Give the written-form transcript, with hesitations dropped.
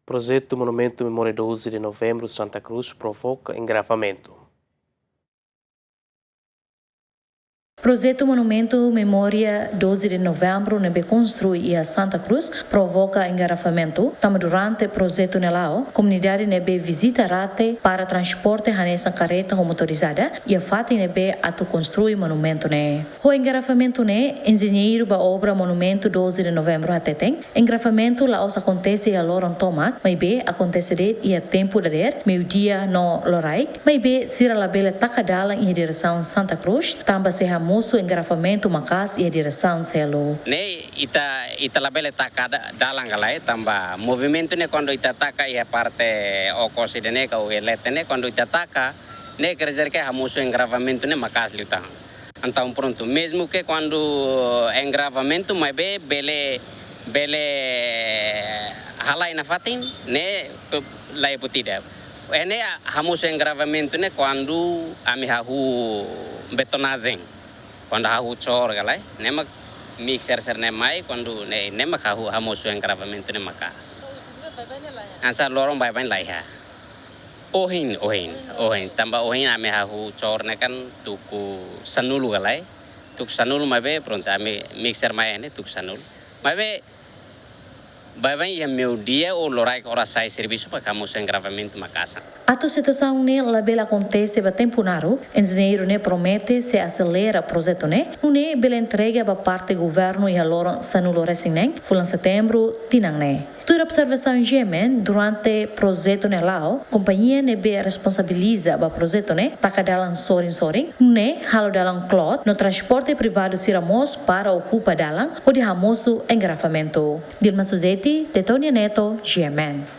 Projeto Monumento Memória 12 de Novembro Santa Cruz provoca engravamento. Projeto Monumento Memória 12 de Novembro nebe construir a Santa Cruz provoca engarrafamento. Tamo durante o projeto nelao, comunidade nebe visita rate para transporte hanessa carreta motorizada e a fati nebe atu construir monumento ne. O engarrafamento ne, engenheiro ba obra Monumento 12 de Novembro ateteng. Engarrafamento la os acontece a loron toma, mas be acontece e a tempo da der, meio-dia no lorai, mas be sira la bela takadala em direção Santa Cruz, tamba se moço engarrafamento macas e a direção selo. Ne ita labele taka dalang galai tamba movimento ne quando ita taka e a parte o cosi ne ka o elete ne quando ita taka ne quer dizer que a moço engravamento ne macas luta. Então pronto, mesmo que quando engravamento mas bele halai na fatin ne lai putida. Ene a moço engravamento ne quando ami hahu betonagem. Quando há o choro, galera, nem mais mixer nem mais quando nem mais há o hamoso engravamento nem mais cas. Asa lorong vai lá ya. Ohin, tambah ohin ame há o choro né kan tuku sanulu galera, tuku sanulu mas pronto ame mixer mais né tuku sanulu, mas vai ia meu dia o lorai que ora sai serviço para hamoso engravamento na casa. A situação ne labela acontece ba tempo naru, engenheiro ne promete se acelera projeto ne, ne bela entrega ba parte governo e a loro sanulo resinen, fulan setembro tinang ne. Toda observação gemen durante projeto ne lao, companhia ne be responsabiliza ba projeto ne, taka dalang sorin, ne halo dalang clot, no transporte privado siramos para ocupa dalang o de hamoso engarrafamento. Dilma Suzeti, Tetonia Neto, GMN.